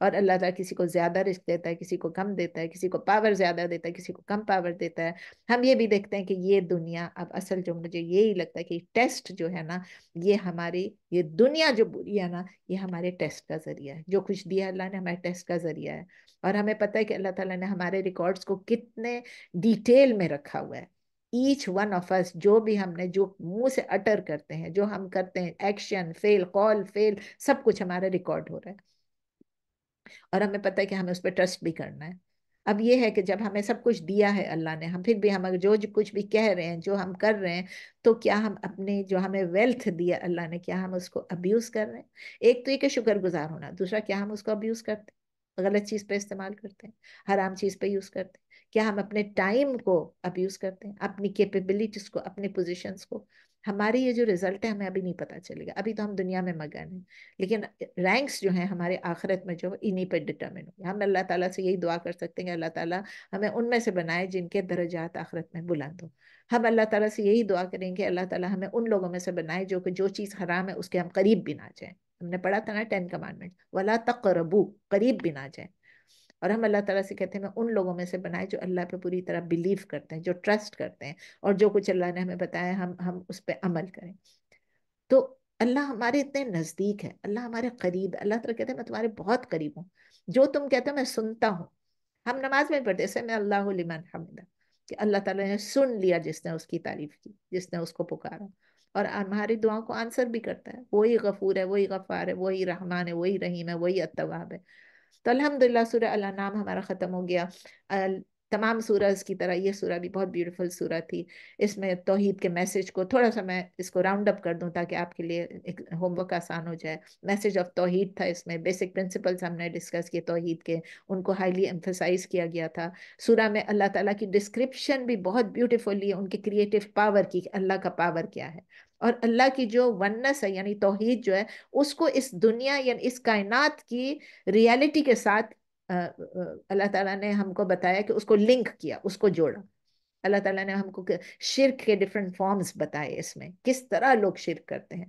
اور اللہ تعالیٰ کسی کو زیادہ رزق دیتا ہے، کسی کو کم دیتا ہے، کسی کو پاور زیادہ دیتا ہے، کسی کو کم پاور دیتا ہے۔ ہم یہ بھی دیکھتے ہیں کہ یہ دنیا، اب اصل جو مجھے یہی لگتا ہے کہ ٹیسٹ جو ہے نا، یہ ہماری یہ دنیا جو بری ہے نا، یہ ہمارے ٹیسٹ کا ذریعہ ہے۔ جو کچھ دیا اللہ نے ہمارے ٹیسٹ کا ذریعہ ہے، اور ہمیں پتہ ہے کہ اللہ تعالیٰ نے ہمارے ریکارڈز کو کتنے ڈیٹیل میں رکھا ہوا ہے۔ ایچ ون آف اس، جو بھی ہم نے جو منہ سے اٹر کرتے ہیں، جو ہم کرتے ہیں، ایکشن فیل، قول فیل، سب کچھ ہمارا ریکارڈ ہو رہا ہے، اور ہمیں پتہ ہے کہ ہمیں اس پہ ٹرسٹ بھی کرنا ہے۔ اب یہ ہے کہ جب ہمیں سب کچھ دیا ہے اللہ نے، ہم پھر بھی ہم اگر جو کچھ بھی کہہ رہے ہیں، جو ہم کر رہے ہیں، تو کیا ہم اپنے جو ہمیں ویلتھ دیا اللہ نے، کیا ہم اس کو ابیوز کر رہے ہیں؟ ایک تو یہ کہ شکر گزار ہونا، دوسرا کیا ہم اس کو ابیوز کرتے ہیں، غلط چیز پہ استعمال کرتے ہیں، حرام چیز پہ یوز کرتے ہیں؟ کیا ہم اپنے ٹائم کو ابیوز کرتے ہیں، اپنی کیپیبلٹیز کو، اپنی پوزیشنز کو؟ ہماری یہ جو رزلٹ ہے ہمیں ابھی نہیں پتا چلے گا، ابھی تو ہم دنیا میں مگن ہیں، لیکن رینکس جو ہیں ہمارے آخرت میں جو انہی پہ ڈٹرمن ہو، ہم اللہ تعالیٰ سے یہی دعا کر سکتے ہیں کہ اللہ تعالیٰ ہمیں ان میں سے بنائے جن کے درجات آخرت میں بلند ہو۔ ہم اللہ تعالیٰ سے یہی دعا کریں کہ اللہ تعالیٰ ہمیں ان لوگوں میں سے بنائے جو کہ جو چیز حرام ہے اس کے ہم قریب بھی نہ جائیں۔ ہم نے پڑھا تھا نا 10 کمانڈمنٹ، وَلَا تَقْرَبُوا، قریب بھی نہ جائیں۔ اور ہم اللہ تعالیٰ سے کہتے ہیں میں ان لوگوں میں سے بنائے جو اللہ پہ پوری طرح بلیو کرتے ہیں، جو ٹرسٹ کرتے ہیں، اور جو کچھ اللہ نے ہمیں بتایا ہم اس پہ عمل کریں۔ تو اللہ ہمارے اتنے نزدیک ہے، اللہ ہمارے قریب ہے، اللہ تعالیٰ کہتے ہیں میں تمہارے بہت قریب ہوں، جو تم کہتے ہو میں سنتا ہوں۔ ہم نماز میں پڑھتے سمع اللہ لمن حمدہ، کہ اللہ تعالیٰ نے سن لیا جس نے اس کی تعریف کی، جس نے اس کو پکارا، اور ہماری دعاؤں کو آنسر بھی کرتا ہے۔ وہی غفور ہے، وہی غفار ہے، وہی رحمان ہے، وہی رحیم ہے، وہی التواب ہے۔ تو الحمدللہ سورہ الانعام ہمارا ختم ہو گیا۔ تمام سورہز کی طرح یہ سورہ بھی بہت بیوٹیفل سورہ تھی۔ اس میں توحید کے میسج کو تھوڑا سا میں اس کو راؤنڈ اپ کر دوں تاکہ آپ کے لیے ایک ہوم ورک آسان ہو جائے۔ میسج آف توحید تھا، اس میں بیسک پرنسپلز ہم نے ڈسکس کیے توحید کے، ان کو ہائیلی ایمفسائز کیا گیا تھا۔ سورہ میں اللہ تعالیٰ کی ڈسکرپشن بھی بہت بیوٹیفلی ان کے کریٹو پاور کی، کہ اللہ کا پاور کیا ہے، اور اللہ کی جو ونس ہے یعنی توحید جو ہے، اس کو اس دنیا یعنی اس کائنات کی ریالٹی کے ساتھ اللہ تعالیٰ نے ہم کو بتایا کہ اس کو لنک کیا، اس کو جوڑا۔ اللہ تعالیٰ نے ہم کو شرک کے ڈفرینٹ فارمز بتائے، اس میں کس طرح لوگ شرک کرتے ہیں۔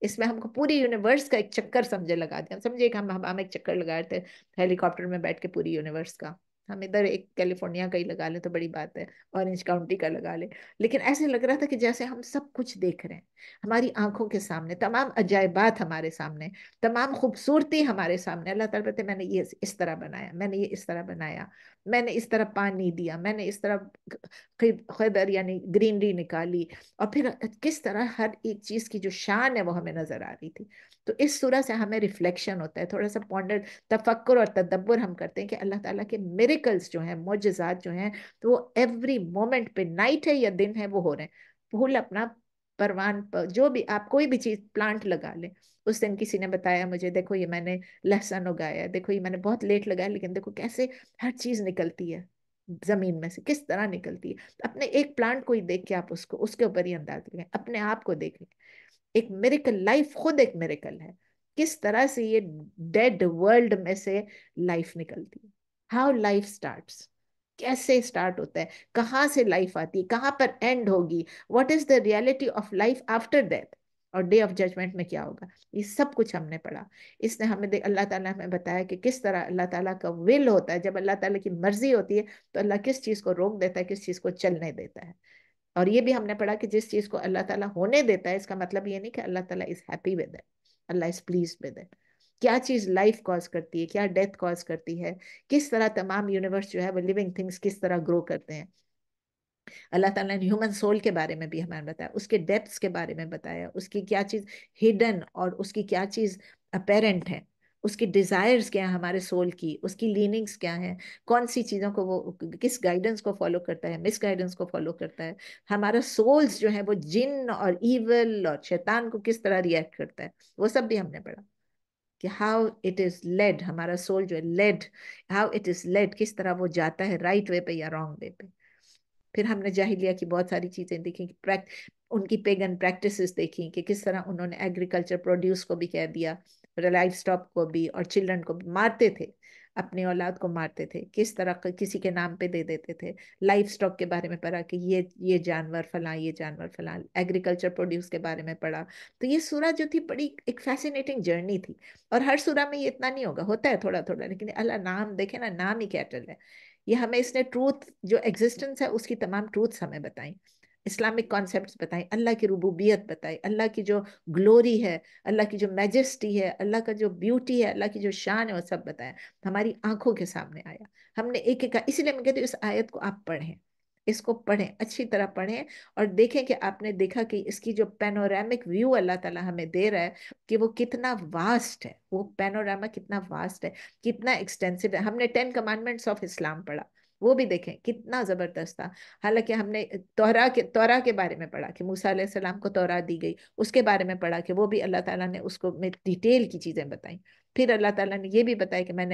اس میں ہم کو پوری یونیورس کا ایک چکر سمجھے لگا دیا، سمجھے کہ ہم ایک چکر لگا رہے تھے ہیلی کاپٹر میں بیٹھ کے پوری یونیورس کا۔ ہم ادھر ایک کیلیفورنیا کا ہی لگا لیں تو بڑی بات ہے، اورنج کاؤنٹی کا لگا لیں، لیکن ایسے لگ رہا تھا کہ جیسے ہم سب کچھ دیکھ رہے ہیں، ہماری آنکھوں کے سامنے تمام عجائبات ہمارے سامنے، تمام خوبصورتی ہمارے سامنے۔ اللہ تعالیٰ کہتے ہیں میں نے یہ اس طرح بنایا، میں نے یہ اس طرح بنایا، میں نے اس طرح پانی دیا، میں نے اس طرح خضر یعنی گرینری نکالی، اور پھر کس طرح ہر ایک چیز کی جو شان ہے وہ ہمیں نظر آ رہی تھی۔ تو اس سورہ سے ہمیں ریفلیکشن ہوتا ہے، تھوڑا سا پونڈر تفکر اور تدبر ہم کرتے ہیں کہ اللہ تعالیٰ کے میریکلز جو ہیں، معجزات جو ہیں، تو وہ ایوری مومنٹ پہ، نائٹ ہے یا دن ہے، وہ ہو رہے ہیں۔ پھول اپنا پروان پر جو بھی آپ کوئی بھی چیز پلانٹ لگا لیں، اس دن کسی نے بتایا مجھے، دیکھو یہ میں نے لہسن اگایا، دیکھو یہ میں نے بہت لیٹ لگایا، لیکن دیکھو کیسے ہر چیز نکلتی ہے زمین میں سے، کس طرح نکلتی ہے۔ اپنے ایک پلانٹ کو ہی دیکھ کے آپ اس کے اوپر ہی انداز لگائیں، اپنے آپ کو دیکھ لیں۔ ایک میریکل، لائف خود ایک میریکل ہے، کس طرح سے یہ ڈیڈ ورلڈ میں سے لائف نکلتی ہے، ہاؤ لائف سٹارٹس، کیسے سٹارٹ ہوتا ہے، کہاں سے لائف آتی ہے، کہاں پر اینڈ ہوگی، what is the reality of life after death, اور ڈے آف ججمنٹ میں کیا ہوگا۔ یہ سب کچھ ہم نے پڑھا۔ اس نے ہمیں اللہ تعالیٰ ہمیں بتایا کہ کس طرح اللہ تعالیٰ کا ول ہوتا ہے، جب اللہ تعالیٰ کی مرضی ہوتی ہے تو اللہ کس چیز کو روک دیتا ہے، کس چیز کو چلنے دیتا ہے۔ اور یہ بھی ہم نے پڑھا کہ جس چیز کو اللہ تعالیٰ ہونے دیتا ہے، اس کا مطلب یہ نہیں کہ اللہ تعالیٰ is happy with it, Allah is please with it. کیا چیز لائف کاز کرتی ہے، کیا ڈیتھ کاز کرتی ہے، کس طرح تمام یونیورس جو ہے وہ لیونگ تھنگس کس طرح گرو کرتے ہیں۔ اللہ تعالیٰ نے ہیومن سول کے بارے میں بھی ہمیں بتایا، اس کے ڈیپتھس کے بارے میں بتایا، اس کی کیا چیز ہڈن اور اس کی کیا چیز اپیرنٹ ہے، اس کی ڈیزائرز کیا ہیں ہمارے سول کی، اس کی لیننگز کیا ہیں، کون سی چیزوں کو وہ کس گائیڈنس کو فالو کرتا ہے، مس گائیڈنس کو فالو کرتا ہے، ہمارا سولز جو ہے وہ جن اور ایول اور شیطان کو کس طرح ریئیکٹ کرتا ہے، وہ سب بھی ہم نے پڑھا کہ ہاؤ اٹ از لیڈ، ہمارا سول جو ہے lead, how it is lead, کس طرح وہ جاتا ہے رائٹ وے پہ یا رانگ وے پہ۔ پھر ہم نے جاہلیہ کی بہت ساری چیزیں دیکھیں، ان کی پیگن پریکٹسز دیکھیں کہ کس طرح انہوں نے ایگریکلچر پروڈیوس کو بھی کہہ دیا، لائف سٹاک کو بھی اور چلڈرن کو بھی مارتے تھے، اپنی اولاد کو مارتے تھے، کس طرح کسی کے نام پہ دے دیتے تھے، لائف سٹاک کے بارے میں پڑھا کہ یہ جانور فلاں، یہ جانور فلاں، ایگریکلچر پروڈیوس کے بارے میں پڑھا. تو یہ سورہ جو تھی بڑی ایک فیسینیٹنگ جرنی تھی. اور ہر سورہ میں یہ اتنا نہیں ہوگا، ہوتا ہے تھوڑا تھوڑا، لیکن اللہ نام دیکھیں نا، نام ہی کیٹل ہے. یہ ہمیں اس نے ٹروتھ جو ایگزسٹنس ہے اس کی تمام ٹروتھس ہمیں بتائیں، اسلامک کانسیپٹس بتائیں، اللہ کی ربوبیت بتائی، اللہ کی جو گلوری ہے، اللہ کی جو میجسٹی ہے، اللہ کا جو بیوٹی ہے، اللہ کی جو شان ہے، وہ سب بتایا. ہماری آنکھوں کے سامنے آیا. ہم نے ایک ایک، اسی لیے میں کہتی ہوں اس آیت کو آپ پڑھیں، اس کو پڑھیں، اچھی طرح پڑھیں، اور دیکھیں کہ آپ نے دیکھا کہ اس کی جو پینورامک ویو اللہ تعالیٰ ہمیں دے رہا ہے کہ وہ کتنا واسٹ ہے، وہ پینوراما کتنا واسٹ ہے، کتنا ایکسٹینسو ہے. ہم نے 10 کمانڈمنٹس آف اسلام پڑھا، وہ بھی دیکھیں کتنا زبردست تھا. حالانکہ ہم نے تورا کے بارے میں پڑھا کہ موسیٰ علیہ السلام کو تورات دی گئی، اس کے بارے میں پڑھا کہ وہ بھی اللہ تعالیٰ نے اس کو میں ڈیٹیل کی چیزیں بتائیں. پھر اللہ تعالیٰ نے یہ بھی بتایا کہ میں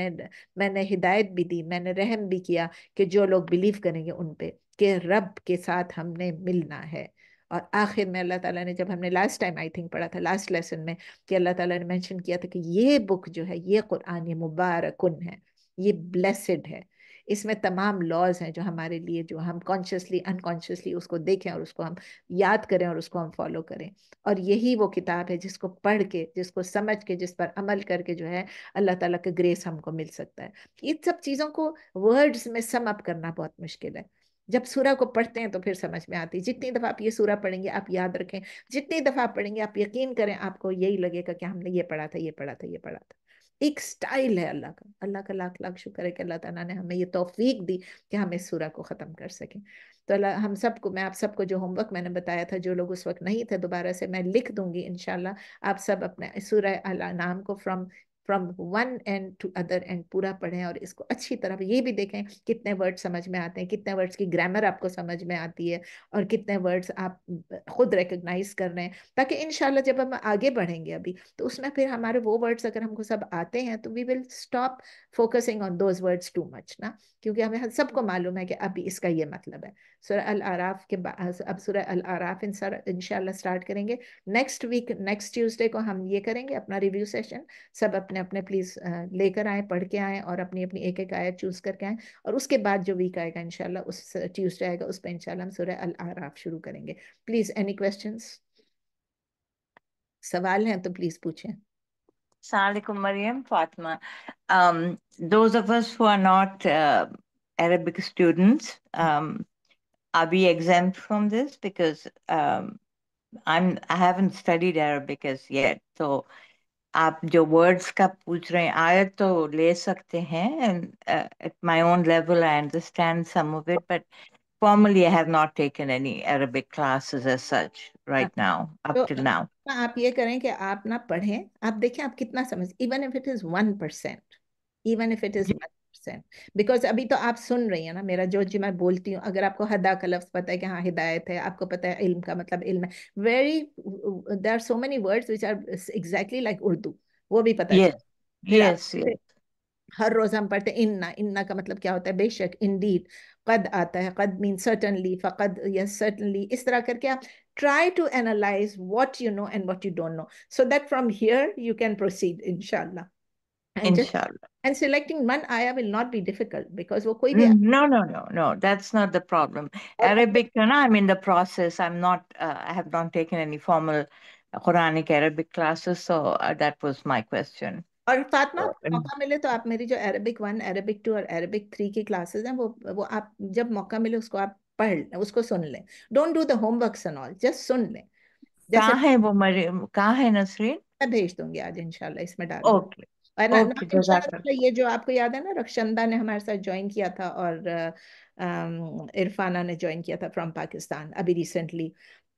نے ہدایت بھی دی، میں نے رحم بھی کیا کہ جو لوگ بلیو کریں گے ان پہ، کہ رب کے ساتھ ہم نے ملنا ہے. اور آخر میں اللہ تعالیٰ نے، جب ہم نے لاسٹ ٹائم آئی تھنک پڑھا تھا، لاسٹ لیسن میں، کہ اللہ تعالیٰ نے مینشن کیا تھا کہ یہ بک جو ہے، یہ قرآن، یہ مبارکن ہے، یہ بلیسڈ ہے. اس میں تمام لاز ہیں جو ہمارے لیے، جو ہم کانشیسلی انکانشیسلی اس کو دیکھیں اور اس کو ہم یاد کریں اور اس کو ہم فالو کریں. اور یہی وہ کتاب ہے جس کو پڑھ کے، جس کو سمجھ کے، جس پر عمل کر کے جو ہے اللہ تعالیٰ کا گریس ہم کو مل سکتا ہے. ان سب چیزوں کو ورڈز میں سم اپ کرنا بہت مشکل ہے. جب سورہ کو پڑھتے ہیں تو پھر سمجھ میں آتی. جتنی دفعہ آپ یہ سورہ پڑھیں گے آپ یاد رکھیں، جتنی دفعہ آپ پڑھیں گے آپ یقین کریں آپ کو یہی لگے گا کہ ہم نے یہ پڑھا تھا، یہ پڑھا تھا، یہ پڑھا تھا. ایک سٹائل ہے اللہ کا. اللہ کا لاکھ لاکھ شکر ہے کہ اللہ تعالیٰ نے ہمیں یہ توفیق دی کہ ہم اس سورہ کو ختم کر سکیں. تو اللہ ہم سب کو، میں آپ سب کو جو ہوم ورک میں نے بتایا تھا، جو لوگ اس وقت نہیں تھے، دوبارہ سے میں لکھ دوں گی انشاءاللہ. آپ سب اپنے سورہ الانعام کو from one end to other end پورا پڑھیں، اور اس کو اچھی طرح یہ بھی دیکھیں کتنے ورڈ سمجھ میں آتے ہیں، کتنے ورڈز کی گرامر آپ کو سمجھ میں آتی ہے، اور کتنے ورڈز آپ خود ریکگنائز کر رہے ہیں. تاکہ انشاءاللہ جب ہم آگے بڑھیں گے ابھی تو اس میں پھر ہمارے وہ ورڈز اگر ہم کو سب آتے ہیں تو we will stop focusing on those words too much نا. کیونکہ ہمیں سب کو معلوم ہے کہ ابھی اس کا یہ مطلب ہے. سورہ الاعراف کے بعد اب سورہ الاعراف انشاءاللہ سٹارٹ کریں گے نیکسٹ ویک. نیکسٹ ٹیوزڈے کو ہم یہ کریں گے اپنا ریویو سیشن. سب اپنے اپنے پلیز لے کر آئیں، پڑھ کے آئیں، اور اپنی اپنی ایک ایک آیت چوز کر کے آئیں. اور اس کے بعد جو ویک آئے گا انشاءاللہ، اس ٹیوزڈے آئے گا، اس پہ انشاءاللہ ہم سورہ الاعراف شروع کریں گے. پلیز اینی کویسچنس، سوال ہیں تو پلیز پوچھیں. Assalamu alaikum, Maryam, Fatma. Those of us who are not Arabic students, are we exempt from this? Because I haven't studied Arabic as yet. So, آپ جو words کا پوچھ رہے ہیں آیت تو لے سکتے ہیں. And at my own level, I understand some of it, but formally, I have not taken any Arabic classes as such right now, تو up till now. آپ یہ کریں کہ آپ نہ پڑھیں، آپ دیکھیں آپ کتنا سمجھ، even if it is 1%، even if it is 1%. Because ابھی تو آپ سن رہی ہیں نا میرا جو میں بولتی ہوں. اگر آپ کو ہدا کا لفظ پتہ ہے کہ ہاں ہدایت ہے، آپ کو پتہ ہے علم کا مطلب علم ہے، very there are so many words which are exactly like Urdu, وہ بھی پتہ Yes, چل. پھر آپ yes, yes. ہر روز ہم پڑھتے ہیں اننا کا مطلب کیا ہوتا ہے، بے شک، انڈیڈ. قد آتا ہے، قد مین سرٹنلی، فقد یس سرٹنلی. اس طرح کر کے آپ try to analyse what you know and what you don't know, so that from here you can proceed انشاءاللہ. And just Inshallah. And selecting one آیا will not be difficult because وہ کوئی بھی. No. That's not the problem. اور Arabic, I'm in the process. I have not taken any formal Quranic Arabic classes, so that was my question. اور Fatima So, آپ کو موقع ملے تو آپ میری جو عربک 1، عربک 2 اور عربک 3 کی کلاسز ہیں وہ آپ جب موقع ملے اس کو آپ پڑھ لیں، اس کو سن لیں. Don't do the home works and all, just سن لیں. جیسے کہاں ہے وہ کہاں ہے نسرین؟ میں بھیج دوں گی آج انشاءاللہ، اس میں ڈال دوں. Okay, اور okay, ناظرین جزاک شاید یہ جو آپ کو یاد ہے نا، رخشندہ نے ہمارے ساتھ جوائن کیا تھا، اور عرفانہ نے جوائن کیا تھا فرام پاکستان ابھی ریسنٹلی.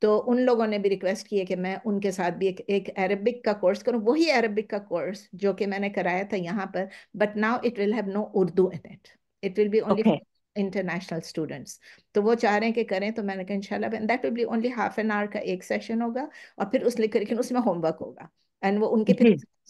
تو ان لوگوں نے بھی ریکویسٹ کی ہے کہ میں ان کے ساتھ بھی ایک عربک کا کورس کروں، وہی عربک کا کورس جو کہ میں نے کرایا تھا یہاں پر، but now it will have no Urdu in it, it will be only Okay, international students. تو وہ چاہ رہے ہیں کہ کریں، تو میں نے کہا انشاءاللہ that will be only ½ an hour کا ایک سیشن ہوگا، اور پھر لیکن اس میں ہوم ورک ہوگا. اینڈ وہ ان کے پھر جی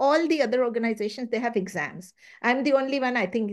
all the other organizations they have exams. I'm the only one I think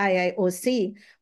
IIOC,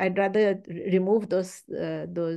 I'd rather remove those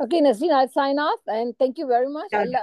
Okay, Nasreen, I'll sign off and thank you very much. Allah,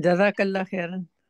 Jazakallah khairan.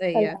Jazakallah.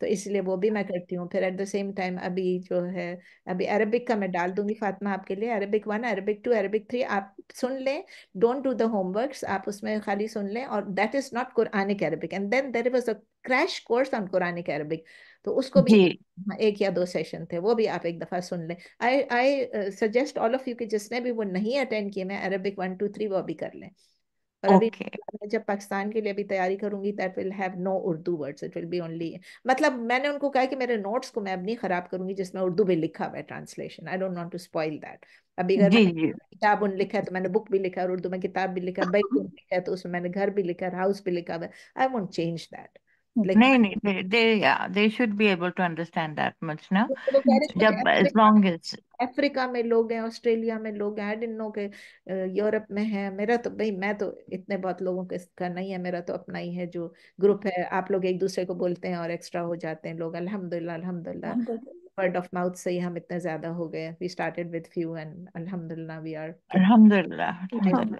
تو اس لیے وہ بھی میں کرتی ہوں. پھر at the same time ابھی جو ہے ابھی عربک کا میں ڈال دوں گی فاطمہ آپ کے لیے. عربک 1 عربک 2 عربک 3 آپ سن لیں. Don't do the home works, آپ اس میں خالی سن لیں. اور that is not Quranic Arabic. And then there was a crash course on Quranic Arabic, تو اس کو بھی جی 1 یا 2 سیشن تھے, وہ بھی آپ ایک دفعہ سن لیں. I suggest all of you کہ جس نے بھی وہ نہیں اٹینڈ کیے میں عربک 1 2 3 وہ بھی کر لیں. اور ابھی اوکے میں جب پاکستان کے لیے ابھی تیاری کروں گی that will have no Urdu words, it will be only, مطلب میں نے ان کو کہا کہ میرے نوٹس کو میں اب نہیں خراب کروں گی جس میں اردو بھی لکھا ہوا ہے translation. I don't want to spoil that. ابھی اگر جی میں جی کتاب ان لکھا ہے تو میں نے بک بھی لکھا ہے, اور اردو میں کتاب بھی لکھا ہے, بیت بھی لکھا ہے تو اس میں میں نے گھر بھی لکھا ہے, ہاؤس بھی لکھا ہوا ہے. I won't change that. نہیں they should be able to understand that much نا, وہ کہہ رہے تھے جب as کہ long as افریقہ میں لوگ ہیں, آسٹریلیا میں لوگ ہیں, I didn't know کہ یورپ میں ہیں. میرا تو بھائی میں تو اتنے بہت لوگوں کا نہیں ہے, میرا تو اپنا ہی ہے جو گروپ ہے. آپ لوگ ایک دوسرے کو بولتے ہیں اور ایکسٹرا ہو جاتے ہیں لوگ. الحمدللہ الحمدللہ ورڈ آف ماؤتھ سے ہی ہم اتنے زیادہ ہو گئے. We started with few and الحمدللہ we are الحمدللہ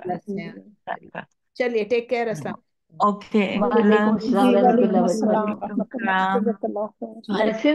plus ہیں. چلیے ٹیک کیئر. السلام اوکے وعلیکم السلام جی ورحمۃ وعلیکم اللہ السلام وبرکاتہ. ورحمۃ اللہ. جزاک اللہ خیر. ایسے